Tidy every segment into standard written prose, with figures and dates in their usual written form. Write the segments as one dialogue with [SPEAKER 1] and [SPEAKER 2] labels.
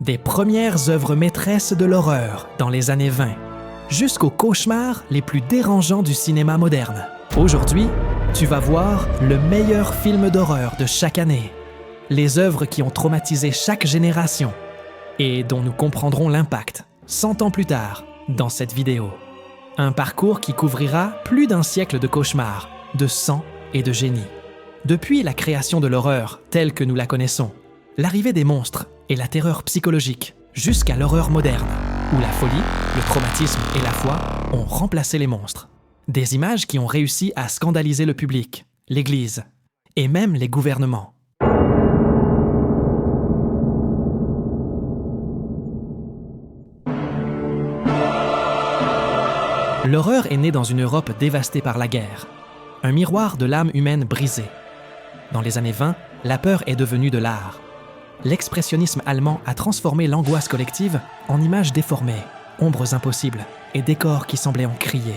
[SPEAKER 1] Des premières œuvres maîtresses de l'horreur dans les années 20, jusqu'aux cauchemars les plus dérangeants du cinéma moderne. Aujourd'hui, tu vas voir le meilleur film d'horreur de chaque année, les œuvres qui ont traumatisé chaque génération et dont nous comprendrons l'impact 100 ans plus tard dans cette vidéo. Un parcours qui couvrira plus d'un siècle de cauchemars, de sang et de génie. Depuis la création de l'horreur telle que nous la connaissons, l'arrivée des monstres et la terreur psychologique, jusqu'à l'horreur moderne, où la folie, le traumatisme et la foi ont remplacé les monstres. Des images qui ont réussi à scandaliser le public, l'Église et même les gouvernements. L'horreur est née dans une Europe dévastée par la guerre, un miroir de l'âme humaine brisée. Dans les années 20, la peur est devenue de l'art. L'expressionnisme allemand a transformé l'angoisse collective en images déformées, ombres impossibles et décors qui semblaient en crier.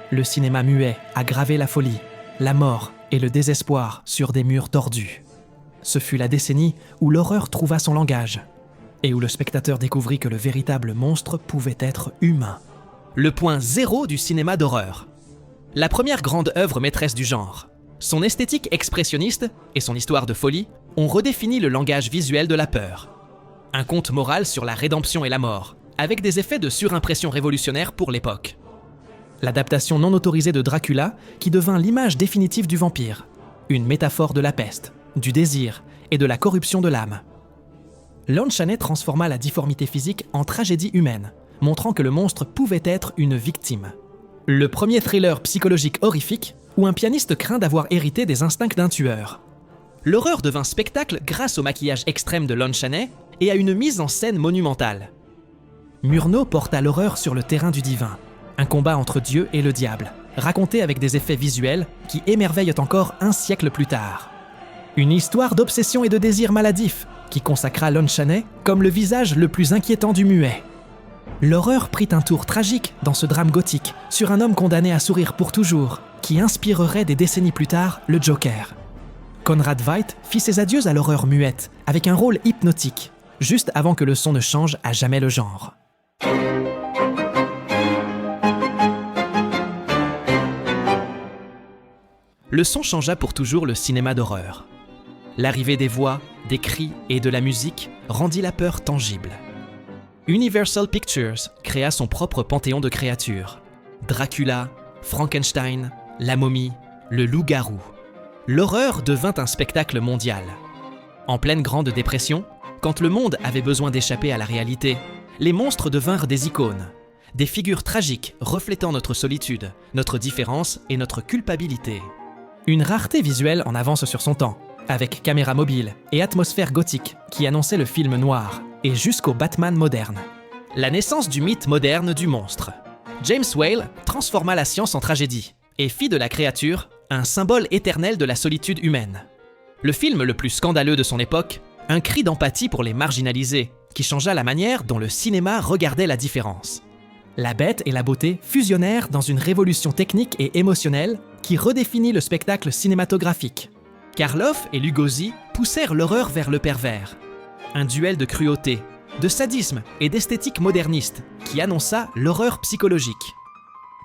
[SPEAKER 1] Le cinéma muet a gravé la folie, la mort et le désespoir sur des murs tordus. Ce fut la décennie où l'horreur trouva son langage et où le spectateur découvrit que le véritable monstre pouvait être humain. Le point zéro du cinéma d'horreur. La première grande œuvre maîtresse du genre. Son esthétique expressionniste et son histoire de folie ont redéfini le langage visuel de la peur. Un conte moral sur la rédemption et la mort, avec des effets de surimpression révolutionnaire pour l'époque. L'adaptation non autorisée de Dracula qui devint l'image définitive du vampire, une métaphore de la peste, du désir et de la corruption de l'âme. Lon Chaney transforma la difformité physique en tragédie humaine, montrant que le monstre pouvait être une victime. Le premier thriller psychologique horrifique où un pianiste craint d'avoir hérité des instincts d'un tueur. L'horreur devint spectacle grâce au maquillage extrême de Lon Chaney et à une mise en scène monumentale. Murnau porta l'horreur sur le terrain du divin, un combat entre Dieu et le diable, raconté avec des effets visuels qui émerveillent encore un siècle plus tard. Une histoire d'obsession et de désir maladif qui consacra Lon Chaney comme le visage le plus inquiétant du muet. L'horreur prit un tour tragique dans ce drame gothique sur un homme condamné à sourire pour toujours, qui inspirerait des décennies plus tard le Joker. Conrad Veidt fit ses adieux à l'horreur muette, avec un rôle hypnotique, juste avant que le son ne change à jamais le genre. Le son changea pour toujours le cinéma d'horreur. L'arrivée des voix, des cris et de la musique rendit la peur tangible. Universal Pictures créa son propre panthéon de créatures. Dracula, Frankenstein, la momie, le loup-garou. L'horreur devint un spectacle mondial. En pleine Grande Dépression, quand le monde avait besoin d'échapper à la réalité, les monstres devinrent des icônes, des figures tragiques reflétant notre solitude, notre différence et notre culpabilité. Une rareté visuelle en avance sur son temps, avec caméra mobile et atmosphère gothique qui annonçait le film noir, et jusqu'au Batman moderne. La naissance du mythe moderne du monstre. James Whale transforma la science en tragédie et fit de la créature un symbole éternel de la solitude humaine. Le film le plus scandaleux de son époque, un cri d'empathie pour les marginalisés, qui changea la manière dont le cinéma regardait la différence. La bête et la beauté fusionnèrent dans une révolution technique et émotionnelle qui redéfinit le spectacle cinématographique. Karloff et Lugosi poussèrent l'horreur vers le pervers. Un duel de cruauté, de sadisme et d'esthétique moderniste qui annonça l'horreur psychologique.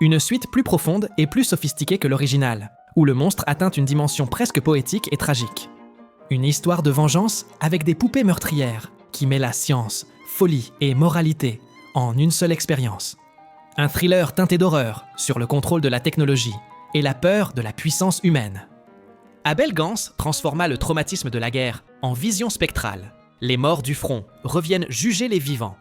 [SPEAKER 1] Une suite plus profonde et plus sophistiquée que l'original, où le monstre atteint une dimension presque poétique et tragique. Une histoire de vengeance avec des poupées meurtrières qui mêla science, folie et moralité en une seule expérience. Un thriller teinté d'horreur sur le contrôle de la technologie et la peur de la puissance humaine. Abel Gance transforma le traumatisme de la guerre en vision spectrale. Les morts du front reviennent juger les vivants.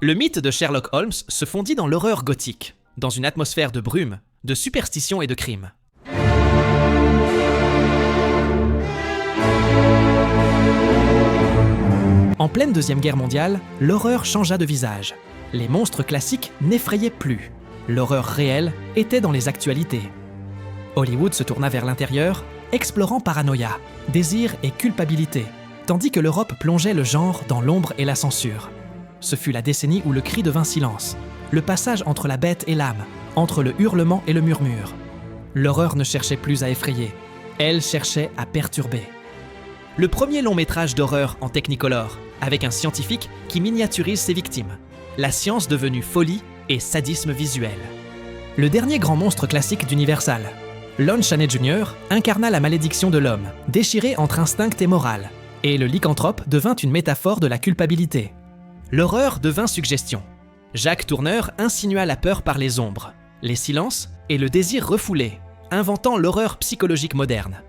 [SPEAKER 1] Le mythe de Sherlock Holmes se fondit dans l'horreur gothique, dans une atmosphère de brume, de superstition et de crime. En pleine Deuxième Guerre mondiale, l'horreur changea de visage. Les monstres classiques n'effrayaient plus. L'horreur réelle était dans les actualités. Hollywood se tourna vers l'intérieur, explorant paranoïa, désir et culpabilité, tandis que l'Europe plongeait le genre dans l'ombre et la censure. Ce fut la décennie où le cri devint silence, le passage entre la bête et l'âme, entre le hurlement et le murmure. L'horreur ne cherchait plus à effrayer, elle cherchait à perturber. Le premier long métrage d'horreur en Technicolor, avec un scientifique qui miniaturise ses victimes. La science devenue folie et sadisme visuel. Le dernier grand monstre classique d'Universal, Lon Chaney Jr. incarna la malédiction de l'homme, déchiré entre instinct et morale, et le lycanthrope devint une métaphore de la culpabilité. L'horreur devint suggestion. Jacques Tourneur insinua la peur par les ombres, les silences et le désir refoulé, inventant l'horreur psychologique moderne.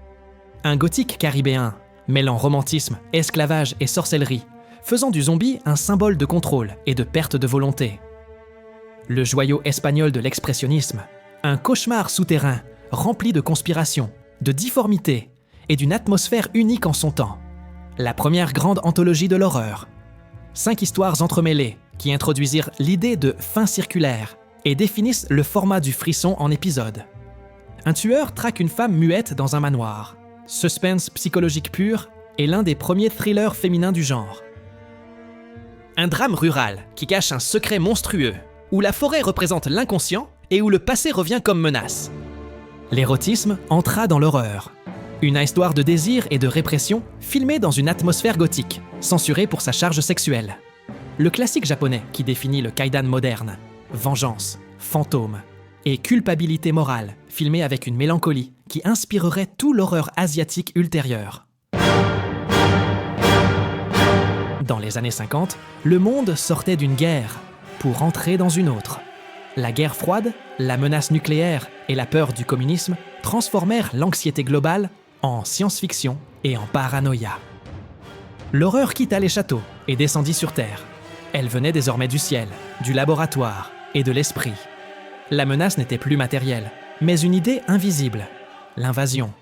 [SPEAKER 1] Un gothique caribéen, mêlant romantisme, esclavage et sorcellerie, faisant du zombie un symbole de contrôle et de perte de volonté. Le joyau espagnol de l'expressionnisme, un cauchemar souterrain rempli de conspirations, de difformités et d'une atmosphère unique en son temps. La première grande anthologie de l'horreur. 5 histoires entremêlées qui introduisirent l'idée de fin circulaire et définissent le format du frisson en épisodes. Un tueur traque une femme muette dans un manoir. Suspense psychologique pur est l'un des premiers thrillers féminins du genre. Un drame rural qui cache un secret monstrueux, où la forêt représente l'inconscient et où le passé revient comme menace. L'érotisme entra dans l'horreur. Une histoire de désir et de répression filmée dans une atmosphère gothique, censurée pour sa charge sexuelle. Le classique japonais qui définit le kaidan moderne, vengeance, fantôme et culpabilité morale, filmée avec une mélancolie qui inspirerait tout l'horreur asiatique ultérieure. Dans les années 50, le monde sortait d'une guerre pour entrer dans une autre. La guerre froide, la menace nucléaire et la peur du communisme transformèrent l'anxiété globale en science-fiction et en paranoïa. L'horreur quitta les châteaux et descendit sur Terre. Elle venait désormais du ciel, du laboratoire et de l'esprit. La menace n'était plus matérielle, mais une idée invisible. L'invasion,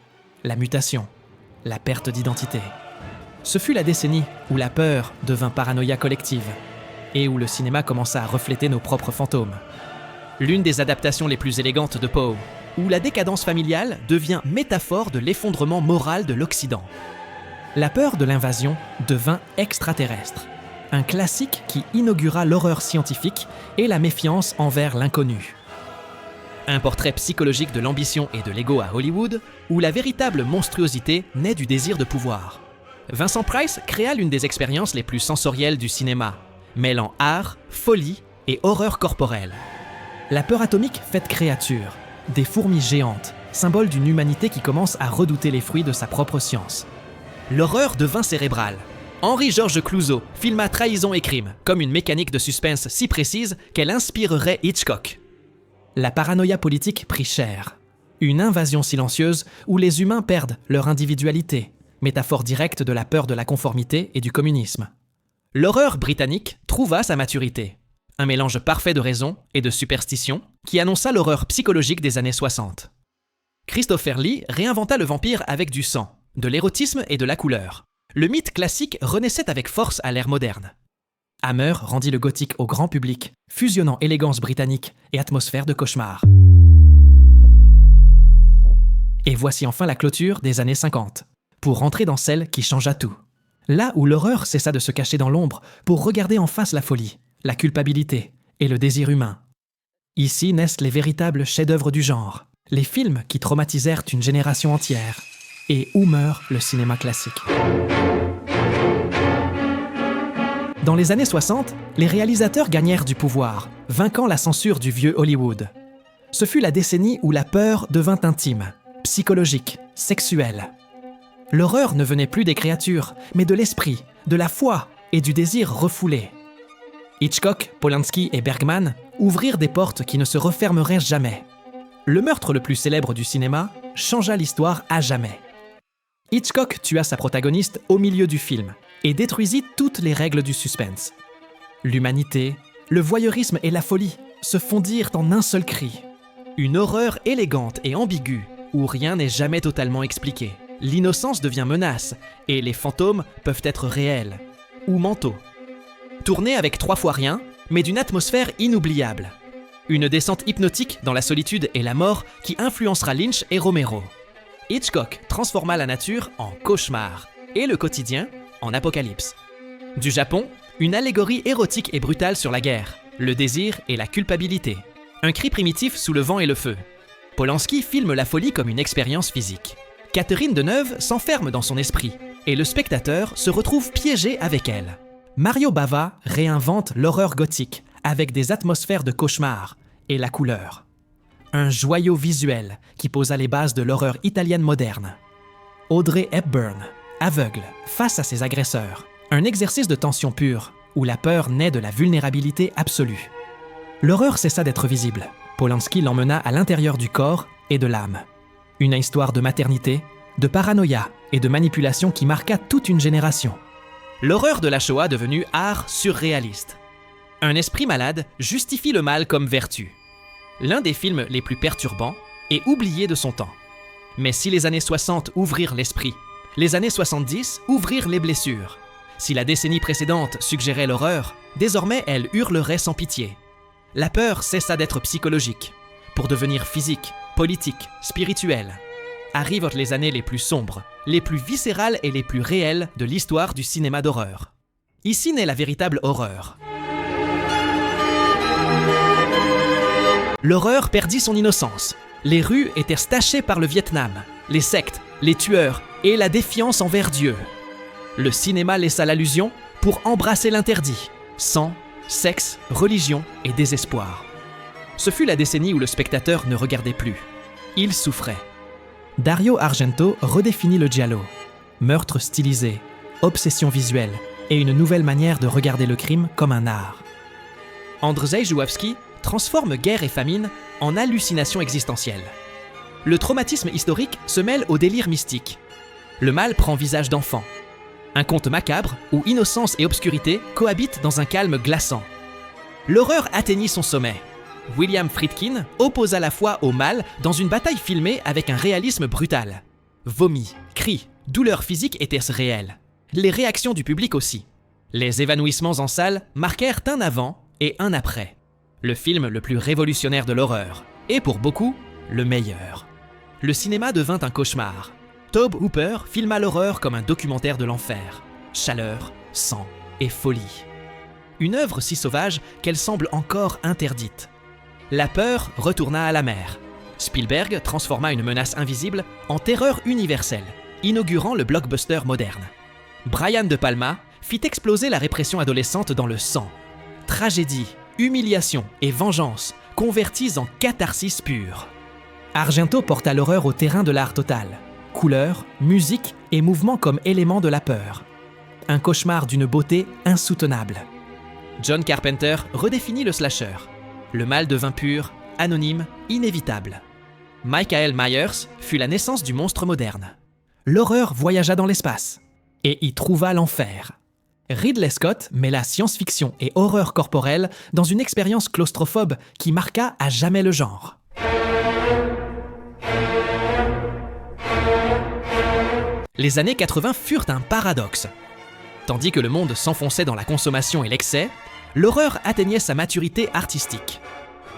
[SPEAKER 1] la mutation, la perte d'identité. Ce fut la décennie où la peur devint paranoïa collective et où le cinéma commença à refléter nos propres fantômes. L'une des adaptations les plus élégantes de Poe, où la décadence familiale devient métaphore de l'effondrement moral de l'Occident. La peur de l'invasion devint extraterrestre, un classique qui inaugura l'horreur scientifique et la méfiance envers l'inconnu. Un portrait psychologique de l'ambition et de l'ego à Hollywood, où la véritable monstruosité naît du désir de pouvoir. Vincent Price créa l'une des expériences les plus sensorielles du cinéma, mêlant art, folie et horreur corporelle. La peur atomique faite créature, des fourmis géantes, symbole d'une humanité qui commence à redouter les fruits de sa propre science. L'horreur devint cérébrale. Henri-Georges Clouzot filma Trahison et crime comme une mécanique de suspense si précise qu'elle inspirerait Hitchcock. La paranoïa politique prit cher. Une invasion silencieuse où les humains perdent leur individualité, métaphore directe de la peur de la conformité et du communisme. L'horreur britannique trouva sa maturité. Un mélange parfait de raison et de superstition qui annonça l'horreur psychologique des années 60. Christopher Lee réinventa le vampire avec du sang, de l'érotisme et de la couleur. Le mythe classique renaissait avec force à l'ère moderne. Hammer rendit le gothique au grand public, fusionnant élégance britannique et atmosphère de cauchemar. Et voici enfin la clôture des années 50, pour rentrer dans celle qui changea tout. Là où l'horreur cessa de se cacher dans l'ombre pour regarder en face la folie, la culpabilité et le désir humain. Ici naissent les véritables chefs-d'œuvre du genre, les films qui traumatisèrent une génération entière, et où meurt le cinéma classique. Dans les années 60, les réalisateurs gagnèrent du pouvoir, vainquant la censure du vieux Hollywood. Ce fut la décennie où la peur devint intime, psychologique, sexuelle. L'horreur ne venait plus des créatures, mais de l'esprit, de la foi et du désir refoulé. Hitchcock, Polanski et Bergman ouvrirent des portes qui ne se refermeraient jamais. Le meurtre le plus célèbre du cinéma changea l'histoire à jamais. Hitchcock tua sa protagoniste au milieu du film et détruisit toutes les règles du suspense. L'humanité, le voyeurisme et la folie se fondirent en un seul cri. Une horreur élégante et ambiguë où rien n'est jamais totalement expliqué. L'innocence devient menace et les fantômes peuvent être réels ou mentaux. Tourné avec 3 fois rien, mais d'une atmosphère inoubliable. Une descente hypnotique dans la solitude et la mort qui influencera Lynch et Romero. Hitchcock transforma la nature en cauchemar et le quotidien en apocalypse. Du Japon, une allégorie érotique et brutale sur la guerre, le désir et la culpabilité. Un cri primitif sous le vent et le feu. Polanski filme la folie comme une expérience physique. Catherine Deneuve s'enferme dans son esprit et le spectateur se retrouve piégé avec elle. Mario Bava réinvente l'horreur gothique avec des atmosphères de cauchemar et la couleur. Un joyau visuel qui posa les bases de l'horreur italienne moderne. Audrey Hepburn, aveugle face à ses agresseurs. Un exercice de tension pure où la peur naît de la vulnérabilité absolue. L'horreur cessa d'être visible. Polanski l'emmena à l'intérieur du corps et de l'âme. Une histoire de maternité, de paranoïa et de manipulation qui marqua toute une génération. L'horreur de la Shoah devenue art surréaliste. Un esprit malade justifie le mal comme vertu. L'un des films les plus perturbants et oubliés de son temps. Mais si les années 60 ouvrirent l'esprit, les années 70 ouvrirent les blessures. Si la décennie précédente suggérait l'horreur, désormais elle hurlerait sans pitié. La peur cessa d'être psychologique, pour devenir physique, politique, spirituelle. Arrivent les années les plus sombres, les plus viscérales et les plus réelles de l'histoire du cinéma d'horreur. Ici naît la véritable horreur. L'horreur perdit son innocence. Les rues étaient tachées par le Vietnam, les sectes, les tueurs et la défiance envers Dieu. Le cinéma laissa l'allusion pour embrasser l'interdit. Sang, sexe, religion et désespoir. Ce fut la décennie où le spectateur ne regardait plus. Il souffrait. Dario Argento redéfinit le giallo. Meurtre stylisé, obsession visuelle et une nouvelle manière de regarder le crime comme un art. Andrzej Żuławski transforme guerre et famine en hallucination existentielle. Le traumatisme historique se mêle au délire mystique. Le mal prend visage d'enfant. Un conte macabre où innocence et obscurité cohabitent dans un calme glaçant. L'horreur atteignit son sommet. William Friedkin opposa la foi au mal dans une bataille filmée avec un réalisme brutal. Vomis, cris, douleurs physiques étaient réelles. Les réactions du public aussi. Les évanouissements en salle marquèrent un avant et un après. Le film le plus révolutionnaire de l'horreur, et pour beaucoup, le meilleur. Le cinéma devint un cauchemar. Tobe Hooper filma l'horreur comme un documentaire de l'enfer. Chaleur, sang et folie. Une œuvre si sauvage qu'elle semble encore interdite. La peur retourna à la mer. Spielberg transforma une menace invisible en terreur universelle, inaugurant le blockbuster moderne. Brian De Palma fit exploser la répression adolescente dans le sang. Tragédie, humiliation et vengeance converties en catharsis pure. Argento porta l'horreur au terrain de l'art total. Couleurs, musique et mouvements comme éléments de la peur. Un cauchemar d'une beauté insoutenable. John Carpenter redéfinit le slasher. Le mal devint pur, anonyme, inévitable. Michael Myers fut la naissance du monstre moderne. L'horreur voyagea dans l'espace et y trouva l'enfer. Ridley Scott mêla science-fiction et horreur corporelle dans une expérience claustrophobe qui marqua à jamais le genre. Les années 80 furent un paradoxe. Tandis que le monde s'enfonçait dans la consommation et l'excès, l'horreur atteignait sa maturité artistique.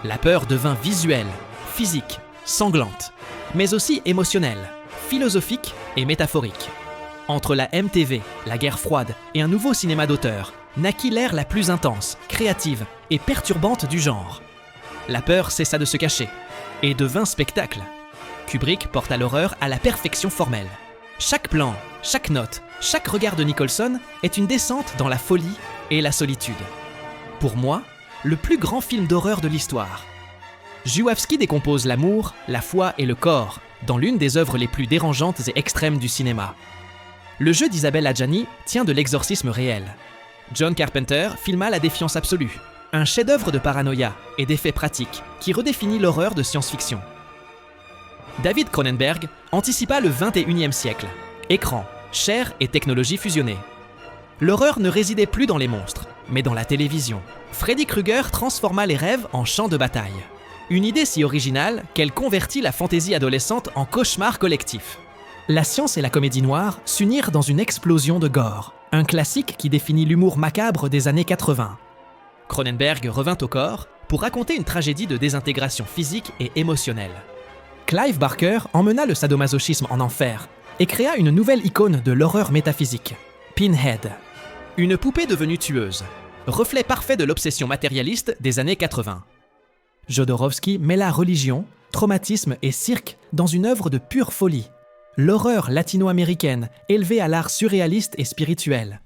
[SPEAKER 1] La peur devint visuelle, physique, sanglante, mais aussi émotionnelle, philosophique et métaphorique. Entre la MTV, la guerre froide et un nouveau cinéma d'auteur, naquit l'ère la plus intense, créative et perturbante du genre. La peur cessa de se cacher et devint spectacle. Kubrick porta l'horreur à la perfection formelle. Chaque plan, chaque note, chaque regard de Nicholson est une descente dans la folie et la solitude. Pour moi, le plus grand film d'horreur de l'histoire. Żuławski décompose l'amour, la foi et le corps dans l'une des œuvres les plus dérangeantes et extrêmes du cinéma. Le jeu d'Isabelle Adjani tient de l'exorcisme réel. John Carpenter filma la défiance absolue, un chef-d'œuvre de paranoïa et d'effets pratiques qui redéfinit l'horreur de science-fiction. David Cronenberg anticipa le XXIe siècle. Écran, chair et technologie fusionnées. L'horreur ne résidait plus dans les monstres, mais dans la télévision. Freddy Krueger transforma les rêves en champ de bataille. Une idée si originale qu'elle convertit la fantaisie adolescente en cauchemar collectif. La science et la comédie noire s'unirent dans une explosion de gore, un classique qui définit l'humour macabre des années 80. Cronenberg revint au corps pour raconter une tragédie de désintégration physique et émotionnelle. Clive Barker emmena le sadomasochisme en enfer et créa une nouvelle icône de l'horreur métaphysique, Pinhead. Une poupée devenue tueuse, reflet parfait de l'obsession matérialiste des années 80. Jodorowsky mêla religion, traumatisme et cirque dans une œuvre de pure folie. L'horreur latino-américaine élevée à l'art surréaliste et spirituel.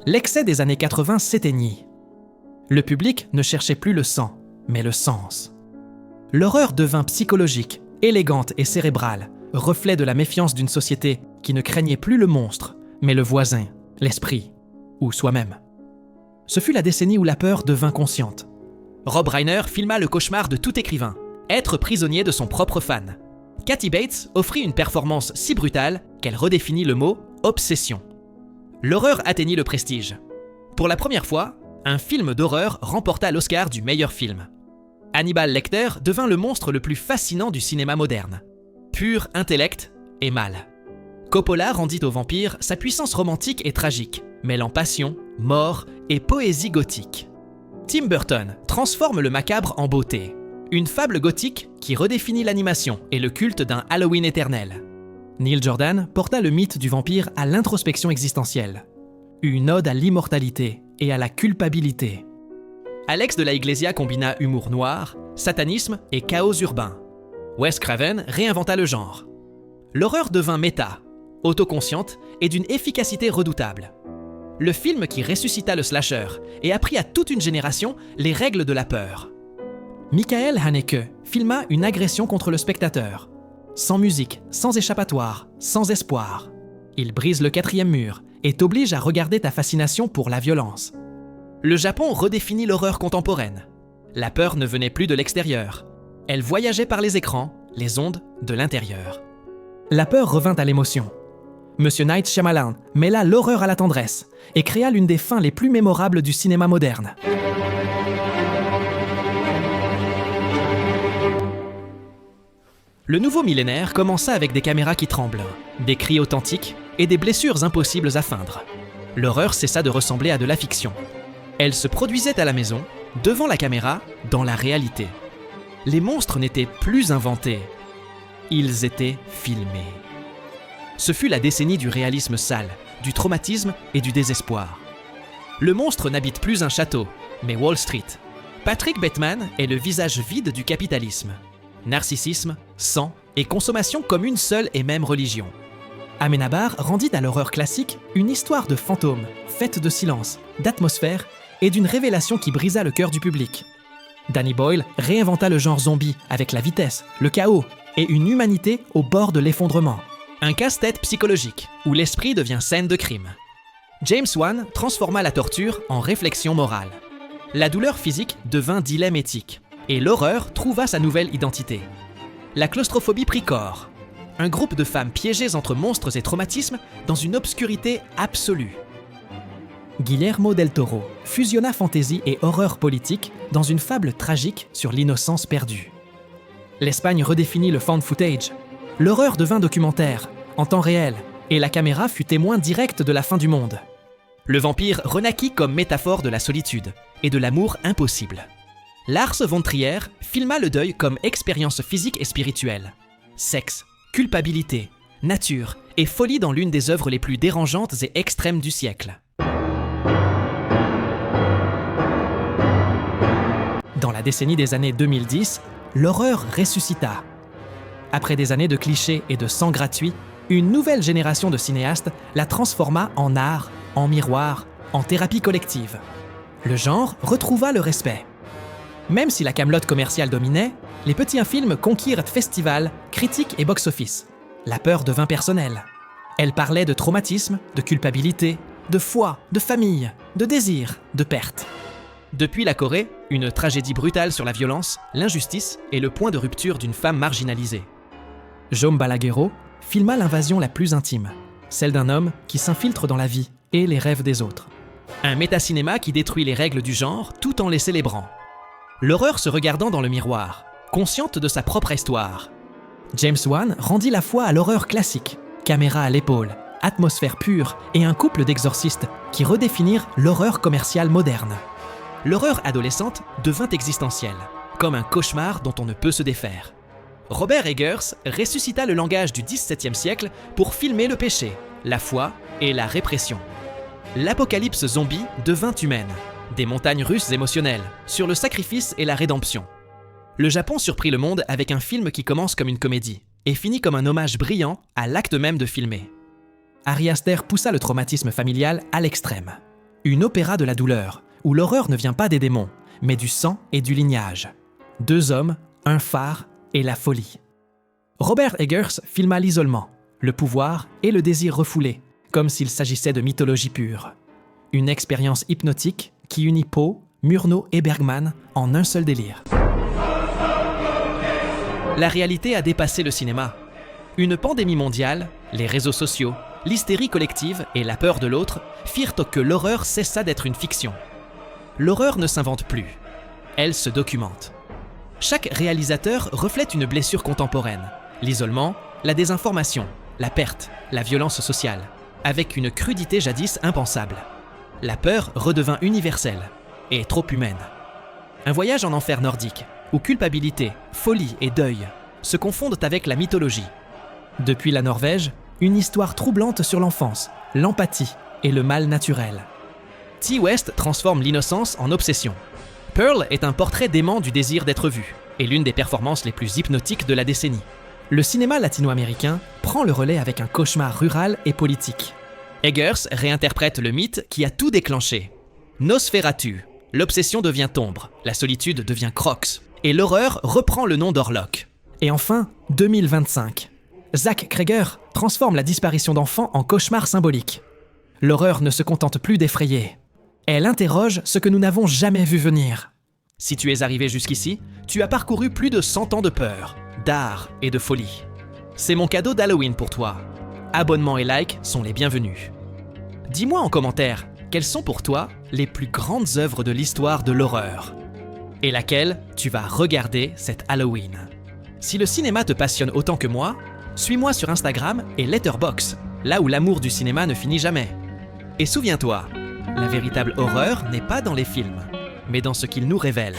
[SPEAKER 1] l'excès des années 80 s'éteignit. Le public ne cherchait plus le sang, mais le sens. L'horreur devint psychologique, élégante et cérébrale, reflet de la méfiance d'une société qui ne craignait plus le monstre, mais le voisin, l'esprit, ou soi-même. Ce fut la décennie où la peur devint consciente. Rob Reiner filma le cauchemar de tout écrivain, être prisonnier de son propre fan. Kathy Bates offrit une performance si brutale qu'elle redéfinit le mot « obsession ». L'horreur atteignit le prestige. Pour la première fois, un film d'horreur remporta l'Oscar du meilleur film. Hannibal Lecter devint le monstre le plus fascinant du cinéma moderne. Pur intellect et mal. Coppola rendit au vampire sa puissance romantique et tragique, mêlant passion, mort et poésie gothique. Tim Burton transforme le macabre en beauté. Une fable gothique qui redéfinit l'animation et le culte d'un Halloween éternel. Neil Jordan porta le mythe du vampire à l'introspection existentielle. Une ode à l'immortalité et à la culpabilité. Alex de la Iglesia combina humour noir, satanisme et chaos urbain. Wes Craven réinventa le genre. L'horreur devint méta, autoconsciente et d'une efficacité redoutable. Le film qui ressuscita le slasher et apprit à toute une génération les règles de la peur. Michael Haneke filma une agression contre le spectateur. Sans musique, sans échappatoire, sans espoir. Il brise le 4e mur et t'oblige à regarder ta fascination pour la violence. Le Japon redéfinit l'horreur contemporaine. La peur ne venait plus de l'extérieur. Elle voyageait par les écrans, les ondes de l'intérieur. La peur revint à l'émotion. Monsieur Night Shyamalan mêla l'horreur à la tendresse et créa l'une des fins les plus mémorables du cinéma moderne. Le nouveau millénaire commença avec des caméras qui tremblent, des cris authentiques et des blessures impossibles à feindre. L'horreur cessa de ressembler à de la fiction. Elle se produisait à la maison, devant la caméra, dans la réalité. Les monstres n'étaient plus inventés, ils étaient filmés. Ce fut la décennie du réalisme sale, du traumatisme et du désespoir. Le monstre n'habite plus un château, mais Wall Street. Patrick Bateman est le visage vide du capitalisme. Narcissisme, sang et consommation comme une seule et même religion. Amenabar rendit à l'horreur classique une histoire de fantômes, faite de silence, d'atmosphère et d'une révélation qui brisa le cœur du public. Danny Boyle réinventa le genre zombie avec la vitesse, le chaos et une humanité au bord de l'effondrement. Un casse-tête psychologique où l'esprit devient scène de crime. James Wan transforma la torture en réflexion morale. La douleur physique devint dilemme éthique et l'horreur trouva sa nouvelle identité. La claustrophobie prit corps. Un groupe de femmes piégées entre monstres et traumatismes dans une obscurité absolue. Guillermo del Toro fusionna fantaisie et horreur politique dans une fable tragique sur l'innocence perdue. L'Espagne redéfinit le found footage. L'horreur devint documentaire, en temps réel, et la caméra fut témoin direct de la fin du monde. Le vampire renaquit comme métaphore de la solitude et de l'amour impossible. Lars von Trier filma le deuil comme expérience physique et spirituelle. Sexe, culpabilité, nature et folie dans l'une des œuvres les plus dérangeantes et extrêmes du siècle. Dans la décennie des années 2010, l'horreur ressuscita. Après des années de clichés et de sang gratuit, une nouvelle génération de cinéastes la transforma en art, en miroir, en thérapie collective. Le genre retrouva le respect. Même si la camelote commerciale dominait, les petits films conquirent festivals, critiques et box-office. La peur devint personnelle. Elle parlait de traumatisme, de culpabilité, de foi, de famille, de désir, de perte. Depuis la Corée, une tragédie brutale sur la violence, l'injustice et le point de rupture d'une femme marginalisée. Jaume Balaguerro filma l'invasion la plus intime, celle d'un homme qui s'infiltre dans la vie et les rêves des autres. Un métacinéma qui détruit les règles du genre tout en les célébrant. L'horreur se regardant dans le miroir, consciente de sa propre histoire. James Wan rendit la foi à l'horreur classique, caméra à l'épaule, atmosphère pure et un couple d'exorcistes qui redéfinirent l'horreur commerciale moderne. L'horreur adolescente devint existentielle, comme un cauchemar dont on ne peut se défaire. Robert Eggers ressuscita le langage du XVIIe siècle pour filmer le péché, la foi et la répression. L'apocalypse zombie devint humaine, des montagnes russes émotionnelles, sur le sacrifice et la rédemption. Le Japon surprit le monde avec un film qui commence comme une comédie et finit comme un hommage brillant à l'acte même de filmer. Ari Aster poussa le traumatisme familial à l'extrême. Une opéra de la douleur, où l'horreur ne vient pas des démons, mais du sang et du lignage. 2 hommes, un phare et la folie. Robert Eggers filma l'isolement, le pouvoir et le désir refoulé, comme s'il s'agissait de mythologie pure. Une expérience hypnotique qui unit Poe, Murnau et Bergman en un seul délire. La réalité a dépassé le cinéma. Une pandémie mondiale, les réseaux sociaux, l'hystérie collective et la peur de l'autre firent que l'horreur cessa d'être une fiction. L'horreur ne s'invente plus, elle se documente. Chaque réalisateur reflète une blessure contemporaine, l'isolement, la désinformation, la perte, la violence sociale, avec une crudité jadis impensable. La peur redevint universelle et trop humaine. Un voyage en enfer nordique, où culpabilité, folie et deuil se confondent avec la mythologie. Depuis la Norvège, une histoire troublante sur l'enfance, l'empathie et le mal naturel. T. West transforme l'innocence en obsession. Pearl est un portrait dément du désir d'être vu, et l'une des performances les plus hypnotiques de la décennie. Le cinéma latino-américain prend le relais avec un cauchemar rural et politique. Eggers réinterprète le mythe qui a tout déclenché. Nosferatu, l'obsession devient ombre, la solitude devient Crocs, et l'horreur reprend le nom d'Orlok. Et enfin, 2025. Zach Cregger transforme la disparition d'enfants en cauchemar symbolique. L'horreur ne se contente plus d'effrayer. Elle interroge ce que nous n'avons jamais vu venir. Si tu es arrivé jusqu'ici, tu as parcouru plus de 100 ans de peur, d'art et de folie. C'est mon cadeau d'Halloween pour toi. Abonnements et likes sont les bienvenus. Dis-moi en commentaire, quelles sont pour toi les plus grandes œuvres de l'histoire de l'horreur? Et laquelle tu vas regarder cet Halloween? Si le cinéma te passionne autant que moi, suis-moi sur Instagram et Letterboxd, là où l'amour du cinéma ne finit jamais. Et souviens-toi, la véritable horreur n'est pas dans les films, mais dans ce qu'ils nous révèlent.